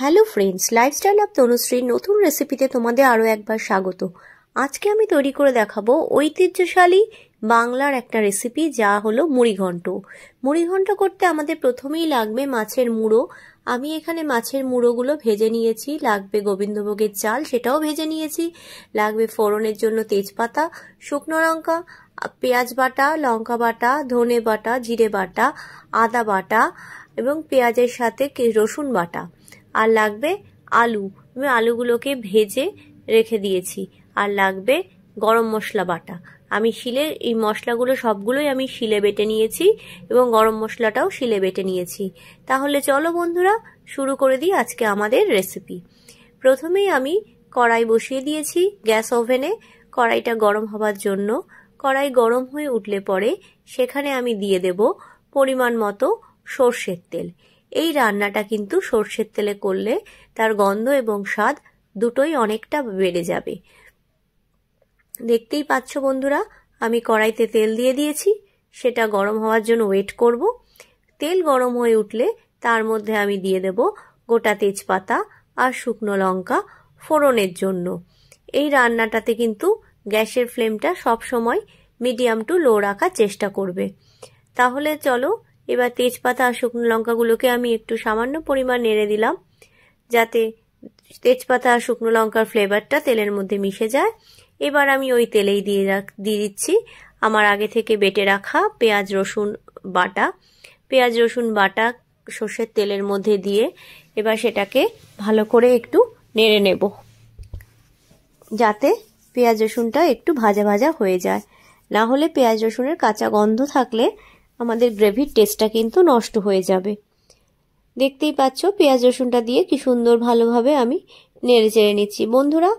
Hello friends, lifestyle of তনুশ্রীর নতুন রেসিপিতে তোমাদের আরও একবার স্বাগত। আজকে আমি তৈরি করে দেখাবো ঐতিহ্যশালী বাংলার একটা রেসিপি, যা হলো মুড়িঘণ্ট। মুড়িঘণ্ট করতে আমাদের প্রথমেই লাগবে মাছের মুড়ো। আমি এখানে মাছের মুড়োগুলো ভেজে নিয়েছি। লাগবে গোবিন্দভোগের চাল, সেটাও ভেজে নিয়েছি। লাগবে ফোড়নের জন্য তেজপাতা, শুকনো লঙ্কা, পেঁয়াজ বাটা, লঙ্কা বাটা, ধনে বাটা, জিরে বাটা, আদা বাটা এবং পেঁয়াজের সাথে রসুন বাটা। আর লাগবে আলু, আমি আলুগুলোকে ভেজে রেখে দিয়েছি। আর লাগবে গরম মশলা বাটা। আমি শিলে এই মশলাগুলো সবগুলোই আমি শিলে বেটে নিয়েছি এবং গরম মশলাটাও শিলে বেটে নিয়েছি। তাহলে চলো বন্ধুরা, শুরু করে দিই আজকে আমাদের রেসিপি। প্রথমেই আমি কড়াই বসিয়ে দিয়েছি গ্যাস ওভেনে, কড়াইটা গরম হবার জন্য। কড়াই গরম হয়ে উঠলে পরে সেখানে আমি দিয়ে দেব পরিমাণ মতো সর্ষের তেল। এই রান্নাটা কিন্তু সর্ষের তেলে করলে তার গন্ধ এবং স্বাদ দুটোই অনেকটা বেড়ে যাবে। দেখতেই পাচ্ছ বন্ধুরা, আমি কড়াইতে তেল দিয়ে দিয়েছি, সেটা গরম হওয়ার জন্য ওয়েট করব। তেল গরম হয়ে উঠলে তার মধ্যে আমি দিয়ে দেব গোটা তেজপাতা আর শুকনো লঙ্কা ফোড়নের জন্য। এই রান্নাটাতে কিন্তু গ্যাসের ফ্লেমটা সব সময় মিডিয়াম টু লো রাখার চেষ্টা করবে। তাহলে চলো, এবার তেজপাতা আর শুকনো লঙ্কাগুলোকে আমি একটু সামান্য পরিমাণ নেড়ে দিলাম, যাতে তেজপাতা আর শুকনো লঙ্কার ফ্লেভারটা তেলের মধ্যে মিশে যায়। এবার আমি ওই তেলেই দিয়ে দিচ্ছি আমার আগে থেকে বেটে রাখা পেঁয়াজ রসুন বাটা। পেঁয়াজ রসুন বাটা সর্ষের তেলের মধ্যে দিয়ে এবার সেটাকে ভালো করে একটু নেড়ে নেব, যাতে পেঁয়াজ রসুনটা একটু ভাজা ভাজা হয়ে যায়। না হলে পেঁয়াজ রসুনের কাঁচা গন্ধ থাকলে আমাদের গ্রেভির টেস্টটা কিন্তু নষ্ট হয়ে যাবে। দেখতেই পাচ্ছ পেঁয়াজ রসুনটা দিয়ে কি সুন্দর ভালোভাবে আমি নেড়ে চেড়ে নিচ্ছি। বন্ধুরা,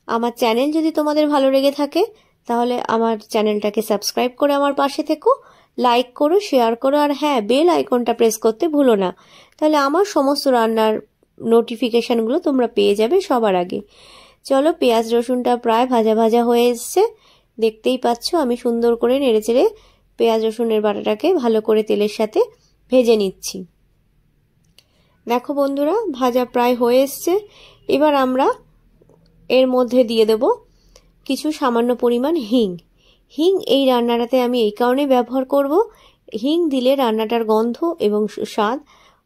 আমার চ্যানেল যদি তোমাদের ভালো লেগে থাকে তাহলে আমার চ্যানেলটাকে সাবস্ক্রাইব করে আমার পাশে থেকো, লাইক করো, শেয়ার করো, আর হ্যাঁ, বেল আইকনটা প্রেস করতে ভুলো না। তাহলে আমার সমস্ত রান্নার নোটিফিকেশনগুলো তোমরা পেয়ে যাবে সবার আগে। চলো, পেঁয়াজ রসুনটা প্রায় ভাজা ভাজা হয়ে এসছে। দেখতেই পাচ্ছ আমি সুন্দর করে নেড়ে চেড়ে পেঁয়াজ রসুনের বাটাটাকে ভালো করে তেলের সাথে ভেজে নিচ্ছি। দেখো বন্ধুরা, ভাজা প্রায় হয়ে এসছে। এবার আমরা এর মধ্যে দিয়ে দেব কিছু সামান্য পরিমাণ হিং। হিং এই রান্নাটাতে আমি এই কারণে ব্যবহার করব, হিং দিলে রান্নাটার গন্ধ এবং স্বাদ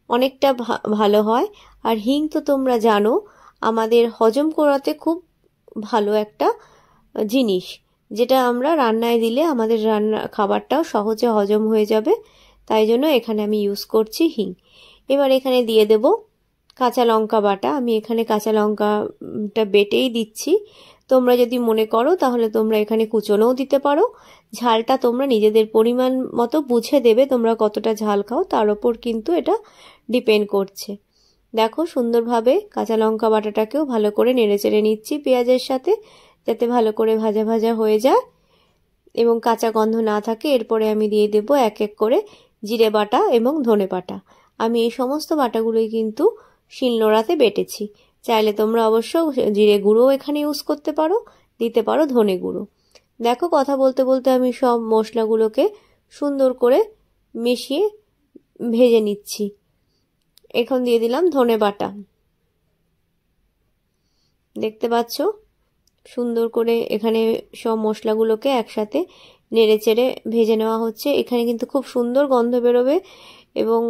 অনেকটা ভালো হয়। আর হিং তো তোমরা জানো আমাদের হজম করাতে খুব ভালো একটা জিনিস, যেটা আমরা রান্নায় দিলে আমাদের খাবারটাও সহজে হজম হয়ে যাবে। তাই জন্য এখানে আমি ইউজ করছি হিং। এবার এখানে দিয়ে দেব কাঁচা লঙ্কা বাটা। আমি এখানে কাঁচা লঙ্কাটা বেটেই দিচ্ছি। তোমরা যদি মনে করো তাহলে তোমরা এখানে কুচনোও দিতে পারো। ঝালটা তোমরা নিজেদের পরিমাণ মতো বুঝে দেবে, তোমরা কতটা ঝাল খাও তার ওপর কিন্তু এটা ডিপেন্ড করছে। দেখো সুন্দরভাবে কাঁচা লঙ্কা বাটাটাকেও ভালো করে নেড়ে চেড়ে নিচ্ছি পেঁয়াজের সাথে, যাতে ভালো করে ভাজা ভাজা হয়ে যায় এবং কাঁচা গন্ধ না থাকে। এরপরে আমি দিয়ে দেব এক এক করে জিরে বাটা এবং ধনে বাটা। আমি এই সমস্ত বাটাগুলোই কিন্তু শিলনোড়াতে বেটেছি। চাইলে তোমরা অবশ্য জিরে গুঁড়ো এখানে ইউজ করতে পারো, দিতে পারো ধনে গুঁড়ো। দেখো কথা বলতে বলতে আমি সব মশলাগুলোকে সুন্দর করে মিশিয়ে ভেজে নিচ্ছি। এখন দিয়ে দিলাম ধনে বাটা। দেখতে পাচ্ছ সুন্দর করে এখানে সব মশলাগুলোকে একসাথে নেড়ে চেড়ে ভেজে নেওয়া হচ্ছে। এখানে কিন্তু খুব সুন্দর গন্ধ বেরোবে এবং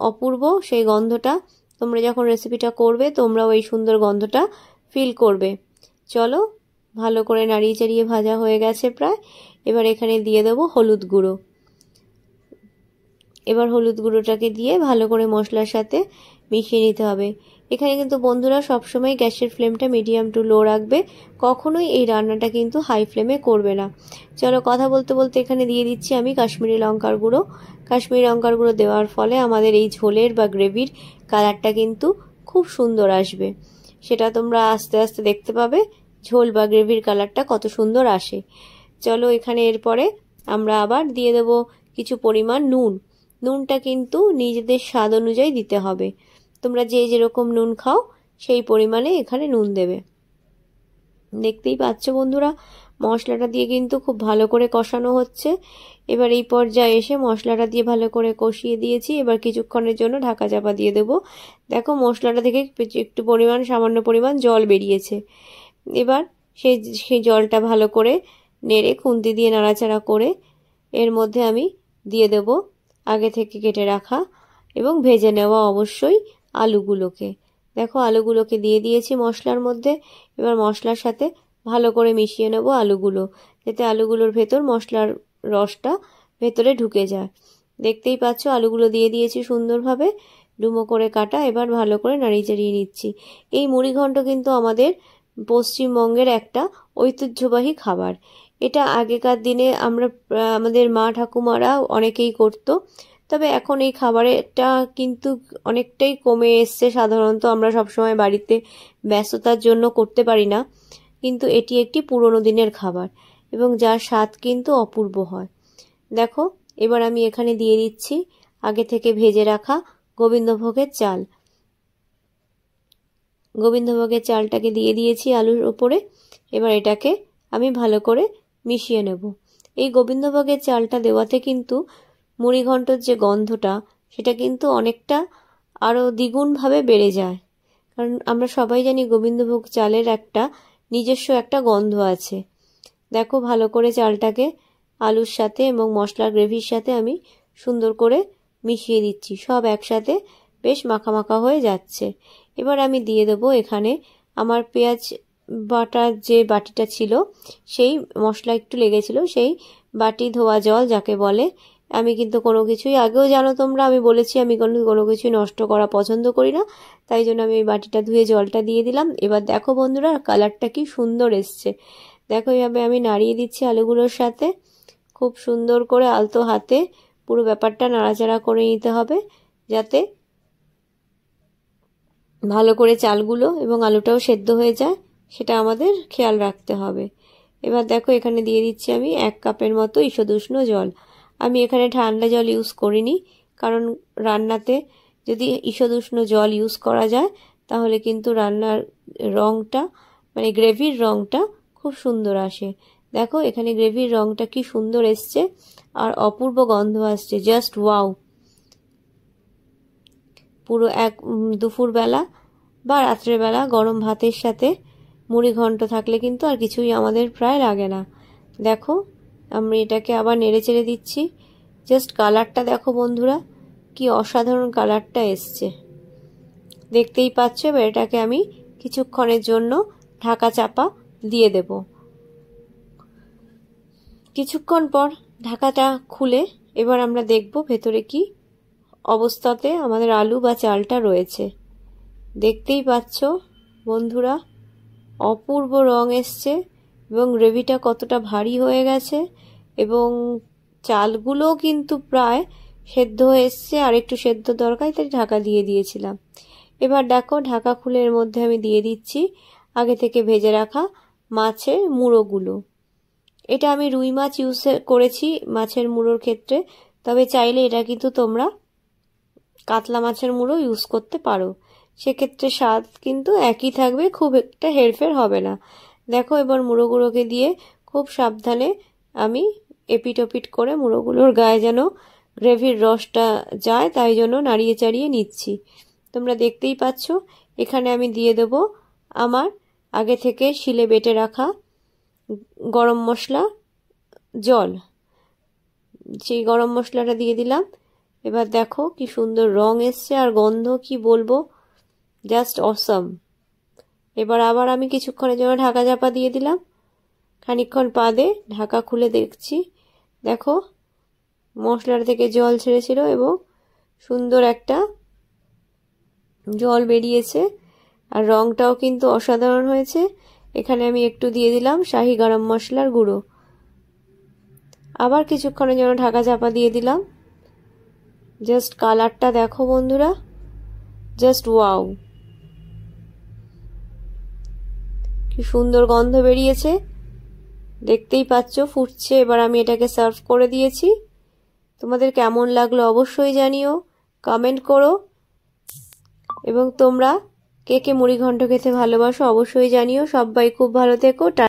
অপূর্ব সেই গন্ধটা। তোমরা যখন রেসিপিটা করবে তোমরাও এই সুন্দর গন্ধটা ফিল করবে। চলো, ভালো করে নাড়িয়ে চাড়িয়ে ভাজা হয়ে গেছে প্রায়। এবার এখানে দিয়ে দেবো হলুদ গুঁড়ো। এবার হলুদ গুঁড়োটাকে দিয়ে ভালো করে মশলার সাথে মিশিয়ে নিতে হবে। এখানে কিন্তু বন্ধুরা সবসময় গ্যাসের ফ্লেমটা মিডিয়াম টু লো রাখবে, কখনোই এই রান্নাটা কিন্তু হাই ফ্লেমে করবে না। চলো, কথা বলতে বলতে এখানে দিয়ে দিচ্ছি আমি কাশ্মীরি লঙ্কার গুঁড়ো। কাশ্মীরি লঙ্কার গুঁড়ো দেওয়ার ফলে আমাদের এই ঝোলের বা গ্রেভির কালারটা কিন্তু খুব সুন্দর আসবে। সেটা তোমরা আস্তে আস্তে দেখতে পাবে ঝোল বা গ্রেভির কালারটা কত সুন্দর আসে। চলো, এখানে এরপরে আমরা আবার দিয়ে দেব কিছু পরিমাণ নুন। নুনটা কিন্তু নিজেদের স্বাদ অনুযায়ী দিতে হবে। তোমরা যে যেরকম নুন খাও সেই পরিমাণে এখানে নুন দেবে। দেখতেই পাচ্ছ বন্ধুরা, মশলাটা দিয়ে কিন্তু খুব ভালো করে কষানো হচ্ছে। এবার এই পর্যায়ে এসে মশলাটা দিয়ে ভালো করে কষিয়ে দিয়েছি। এবার কিছুক্ষণের জন্য ঢাকা চাপা দিয়ে দেবো। দেখো মশলাটা থেকে একটু সামান্য পরিমাণ জল বেরিয়েছে। এবার সেই জলটা ভালো করে নেড়ে খুন্তি দিয়ে নাড়াচাড়া করে এর মধ্যে আমি দিয়ে দেব আগে থেকে কেটে রাখা এবং ভেজে নেওয়া অবশ্যই আলুগুলোকে। দেখো আলুগুলোকে দিয়ে দিয়েছি মশলার মধ্যে। এবার মশলার সাথে ভালো করে মিশিয়ে নেব আলুগুলো, যাতে আলুগুলোর ভেতর মশলার রসটা ভেতরে ঢুকে যায়। দেখতেই পাচ্ছ আলুগুলো দিয়ে দিয়েছি সুন্দরভাবে ডুমো করে কাটা। এবার ভালো করে নাড়িয়ে চাড়িয়ে নিচ্ছি। এই মুড়িঘণ্ট কিন্তু আমাদের পশ্চিমবঙ্গের একটা ঐতিহ্যবাহী খাবার। এটা আগেকার দিনে আমাদের মা ঠাকুমারা অনেকেই করতো, তবে এখন এই খাবারটা কিন্তু অনেকটাই কমে এসছে। সাধারণত আমরা সবসময় বাড়িতে ব্যস্ততার জন্য করতে পারি না, কিন্তু এটি একটি পুরনো দিনের খাবার এবং যার স্বাদ কিন্তু অপূর্ব হয়। দেখো এবার আমি এখানে দিয়ে দিচ্ছি আগে থেকে ভেজে রাখা গোবিন্দভোগের চাল। গোবিন্দভোগের চালটাকে দিয়ে দিয়েছি আলুর ওপরে। এবার এটাকে আমি ভালো করে মিশিয়ে নেব। এই গোবিন্দভোগের চালটা দেওয়াতে কিন্তু মুড়িঘণ্টর যে গন্ধটা সেটা কিন্তু অনেকটা আরও দ্বিগুণভাবে বেড়ে যায়, কারণ আমরা সবাই জানি গোবিন্দভোগ চালের একটা নিজস্ব একটা গন্ধ আছে। দেখো ভালো করে চালটাকে আলুর সাথে এবং মশলার গ্রেভির সাথে আমি সুন্দর করে মিশিয়ে দিচ্ছি, সব একসাথে বেশ মাখা হয়ে যাচ্ছে। এবার আমি দিয়ে দেবো এখানে আমার পেঁয়াজ বাটার যে বাটিটা ছিল, সেই মশলা একটু লেগেছিল, সেই বাটি ধোয়া জল যাকে বলে। আমি কিন্তু কোনো কিছুই আগেও জানো তোমরা আমি বলেছি আমি কোনো কিছুই নষ্ট করা পছন্দ করি না, তাই জন্য আমি এই বাটিটা ধুয়ে জলটা দিয়ে দিলাম। এবার দেখো বন্ধুরা কালারটা কি সুন্দর এসছে। দেখো এইভাবে আমি নাড়িয়ে দিচ্ছি আলুগুলোর সাথে, খুব সুন্দর করে আলতো হাতে পুরো ব্যাপারটা নাড়াচাড়া করে নিতে হবে, যাতে ভালো করে চালগুলো এবং আলুটাও সেদ্ধ হয়ে যায়, সেটা আমাদের খেয়াল রাখতে হবে। এবার দেখো এখানে দিয়ে দিচ্ছি আমি 1 কাপের মতো ঈষদুষ্ণ জল। আমি এখানে ঠান্ডা জল ইউজ করিনি, কারণ রান্নাতে যদি ঈষদুষ্ণ জল ইউজ করা যায় তাহলে কিন্তু রান্নার রঙটা মানে গ্রেভির রঙটা খুব সুন্দর আসে। দেখো এখানে গ্রেভির রঙটা কি সুন্দর এসছে আর অপূর্ব গন্ধ আসছে, জাস্ট ওয়াও। পুরো দুপুরবেলা বা রাত্রেবেলা গরম ভাতের সাথে মুড়িঘণ্ট থাকলে কিন্তু আর কিছুই আমাদের প্রায় লাগে না। দেখো আমি এটাকে আবার নেড়ে চেড়ে দিচ্ছি। জাস্ট কালারটা দেখো বন্ধুরা কি অসাধারণ কালারটা এসছে, দেখতেই পাচ্ছ। এবার এটাকে আমি কিছুক্ষণের জন্য ঢাকা চাপা দিয়ে দেব। কিছুক্ষণ পর ঢাকাটা খুলে এবার আমরা দেখব ভেতরে কি অবস্থাতে আমাদের আলু বা চালটা রয়েছে। দেখতেই পাচ্ছ বন্ধুরা অপূর্ব রং এসছে এবং গ্রেভিটা কতটা ভারী হয়ে গেছে এবং চালগুলো কিন্তু প্রায় সেদ্ধ হয়ে এসছে, আর একটু সেদ্ধ দরকার, তাই ঢাকা দিয়ে দিয়েছিলাম। এবার দেখো ঢাকা খুলে এর মধ্যে আমি দিয়ে দিচ্ছি আগে থেকে ভেজে রাখা মাছের মুড়োগুলো। এটা আমি রুই মাছ ইউজ করেছি মাছের মুড়োর ক্ষেত্রে, তবে চাইলে এটা কিন্তু তোমরা কাতলা মাছের মুড়ো ইউজ করতে পারো, সেক্ষেত্রে স্বাদ কিন্তু একই থাকবে, খুব একটা হেরফের হবে না। দেখো এবার মুড়োগুলোকে দিয়ে খুব সাবধানে আমি এপিট ওপিট করে মুড়োগুলোর গায়ে যেন গ্রেভির রসটা যায় তাই জন্য নাড়িয়ে চাড়িয়ে নিচ্ছি। তোমরা দেখতেই পাচ্ছ এখানে আমি দিয়ে দেব আমার আগে থেকে শিলে বেটে রাখা গরম মশলা জল, সেই গরম মশলাটা দিয়ে দিলাম। এবার দেখো কি সুন্দর রং এসছে আর গন্ধ কি বলবো, জাস্ট অসম। এবার আবার আমি কিছুক্ষণের জন্য ঢাকা চাপা দিয়ে দিলাম। খানিকক্ষণ বাদে ঢাকা খুলে দেখছি, দেখো মশলাটা থেকে জল ছেড়েছিল এবং সুন্দর একটা জল বেরিয়েছে আর রংটাও কিন্তু অসাধারণ হয়েছে। এখানে আমি একটু দিয়ে দিলাম শাহি গরম মশলার গুঁড়ো। আবার কিছুক্ষণের জন্য ঢাকা চাপা দিয়ে দিলাম। জাস্ট কালারটা দেখো বন্ধুরা, জাস্ট ওয়াও, কি সুন্দর গন্ধ বেরিয়েছে, দেখতেই পাচ্ছ ফুটছে। এবার আমি এটাকে সার্ভ করে দিয়েছি। তোমাদের কেমন লাগলো অবশ্যই জানিও, কমেন্ট করো, এবং তোমরা কে কে মুড়িঘণ্ট খেতে ভালোবাসো অবশ্যই জানিও। সবাই খুব ভালো থেকো।